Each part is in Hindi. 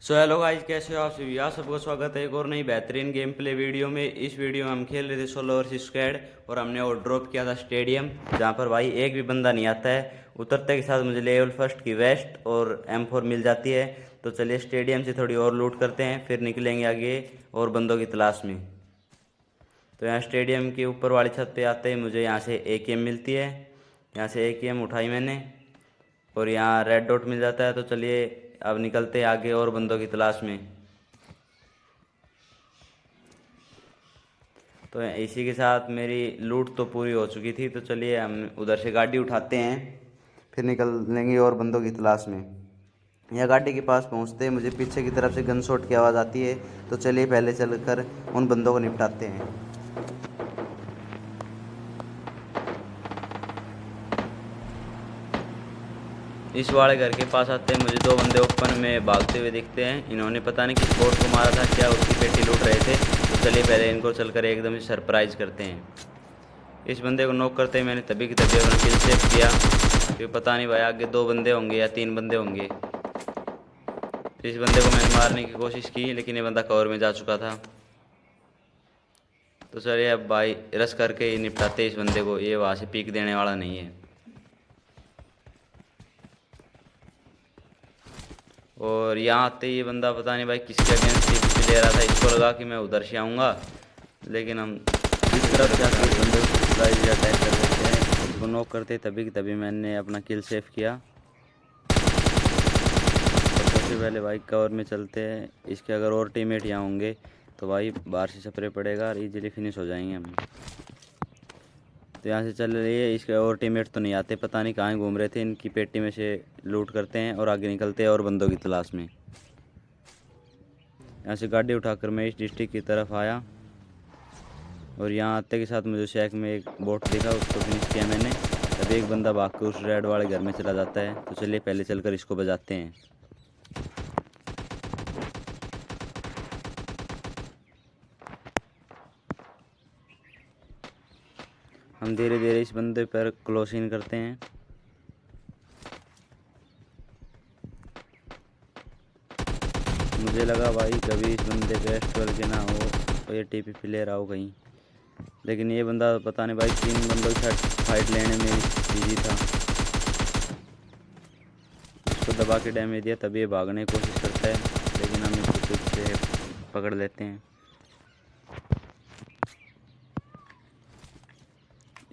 सो हेलो गाइस, कैसे हो आप सभी। आप सबका स्वागत है एक और नई बेहतरीन गेम प्ले वीडियो में। इस वीडियो में हम खेल रहे थे सोलो वर्सेस स्क्वाड और हमने वो ड्रॉप किया था स्टेडियम, जहाँ पर भाई एक भी बंदा नहीं आता है। उतरते के साथ मुझे लेवल फर्स्ट की वेस्ट और M4 मिल जाती है। तो चलिए स्टेडियम से थोड़ी और लूट करते हैं, फिर निकलेंगे आगे और बंदों की तलाश में। तो यहाँ स्टेडियम के ऊपर वाली छत पे आते ही मुझे यहाँ से AKM मिलती है। यहाँ से AKM उठाई मैंने और यहाँ रेड डॉट मिल जाता है। तो चलिए अब निकलते हैं आगे और बंदों की तलाश में। तो इसी के साथ मेरी लूट तो पूरी हो चुकी थी। तो चलिए हम उधर से गाड़ी उठाते हैं, फिर निकल लेंगे और बंदों की तलाश में। यह गाड़ी के पास पहुंचते ही मुझे पीछे की तरफ से गन शॉट की आवाज़ आती है। तो चलिए पहले चलकर उन बंदों को निपटाते हैं। इस वाले घर के पास आते हैं मुझे दो बंदे ओपन में भागते हुए दिखते हैं। इन्होंने पता नहीं किस बोट को मारा था, क्या उसकी पेटी लूट रहे थे। तो चलिए पहले इनको चलकर एकदम से सरप्राइज करते हैं। इस बंदे को नॉक करते ही मैंने तभी की तभी अपना किल सेव किया, क्योंकि पता नहीं भाई आगे दो बंदे होंगे या तीन बंदे होंगे। इस बंदे को मैंने मारने की कोशिश की, लेकिन ये बंदा कवर में जा चुका था। तो चलिए अब भाई रस करके ही निपटाते इस बंदे को, ये वहाँ से पीक देने वाला नहीं है। और यहाँ आते ही ये बंदा पता नहीं भाई किसके अगेंस्ट ले रहा था। इसको लगा कि मैं उधर से आऊँगा, लेकिन हम इस तरफ से आके इस बंदे को सरप्राइज अटैक कर देते हैं। उसको नॉक करते तभी की तभी मैंने अपना किल सेव किया। तो सबसे पहले भाई कवर में चलते हैं। इसके अगर और टीममेट यहाँ होंगे तो भाई बाहर से स्प्रे पड़ेगा और इजीली फिनिश हो जाएंगे हम। तो यहाँ से चल रही है, इसके और टीममेट तो नहीं आते, पता नहीं कहाँ घूम रहे थे। इनकी पेटी में से लूट करते हैं और आगे निकलते हैं और बंदों की तलाश में। यहाँ से गाड़ी उठाकर मैं इस डिस्ट्रिक्ट की तरफ आया और यहाँ आते के साथ मुझे शैक में एक बोट दिखा, उसको फिनिश किया मैंने। तब एक बंदा भाग के उस रेड वाले घर में चला जाता है। तो चलिए पहले चलकर इसको बजाते हैं। हम धीरे धीरे इस बंदे पर क्लोज इन करते हैं। मुझे लगा भाई कभी इस बंदे पे एस्ट्रल के ना हो और ये TP प्लेयर आओ कहीं, लेकिन ये बंदा पता नहीं भाई तीन बंदों के साथ फाइट लेने में बिजी था। उसको दबा के डैमेज दिया, तभी ये भागने की कोशिश करता है, लेकिन हम इसको फिर से पकड़ लेते हैं।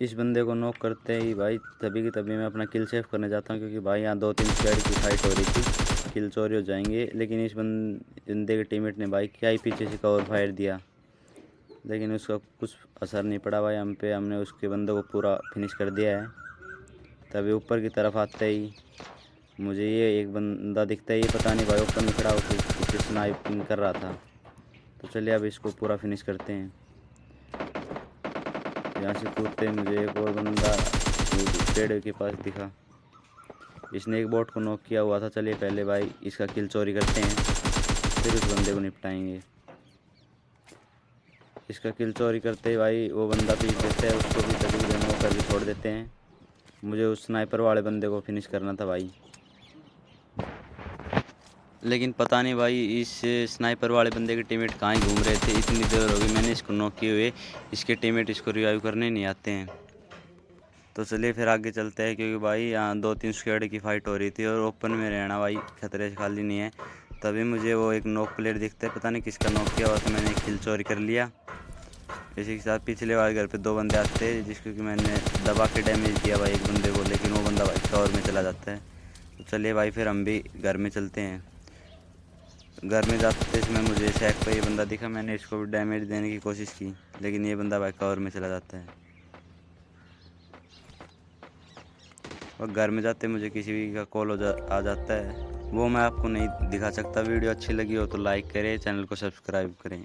इस बंदे को नॉक करते ही भाई तभी की तभी मैं अपना किल सेव करने जाता हूँ, क्योंकि भाई यहाँ दो तीन स्क्वाड की फाइट हो रही थी, किल चोरी हो जाएंगे। लेकिन इस बंदे के टीममेट ने भाई क्या ही पीछे से कवर फायर दिया, लेकिन उसका कुछ असर नहीं पड़ा भाई हम पे। हमने उसके बंदे को पूरा फिनिश कर दिया है। तभी ऊपर की तरफ आते ही मुझे ये एक बंदा दिखता है, ये पता नहीं भाई ओपन में खड़ा होकर किसी स्नाइपिंग कर रहा था। तो चलिए अब इसको पूरा फिनिश करते हैं। यहाँ से कूदते मुझे एक और बंदा पेड़ के पास दिखा, इसने एक बोट को नॉक किया हुआ था। चलिए पहले भाई इसका किल चोरी करते हैं, फिर उस बंदे को निपटाएंगे। इसका किल चोरी करते ही भाई वो बंदा पीक देता है, उसको भी तभी नॉक करके छोड़ देते हैं। मुझे उस स्नाइपर वाले बंदे को फिनिश करना था भाई, लेकिन पता नहीं भाई इस स्नाइपर वाले बंदे के टीममेट कहाँ ही घूम रहे थे। इतनी देर हो गई मैंने इसको नॉक किए हुए, इसके टीममेट इसको रिवाइव करने नहीं आते हैं। तो चलिए फिर आगे चलते हैं, क्योंकि भाई यहाँ दो तीन स्क्वाड की फाइट हो रही थी और ओपन में रहना भाई खतरे से खाली नहीं है। तभी मुझे वो एक नॉक प्लेयर दिखता है, पता नहीं किसका नॉक किया हुआ, तो मैंने एक किल चोरी कर लिया। इसी के साथ पिछले वाले घर पे दो बंदे आते हैं, जिसको कि मैंने दबा के डैमेज दिया भाई एक बंदे को, लेकिन वो बंदा भाई कवर में चला जाता है। तो चलिए भाई फिर हम भी घर में चलते हैं। घर में जाते समय मुझे शैक पर ये बंदा दिखा, मैंने इसको भी डैमेज देने की कोशिश की, लेकिन ये बंदा भाई कवर में चला जाता है। और घर में जाते मुझे किसी का कॉल आ जाता है, वो मैं आपको नहीं दिखा सकता। वीडियो अच्छी लगी हो तो लाइक करें, चैनल को सब्सक्राइब करें।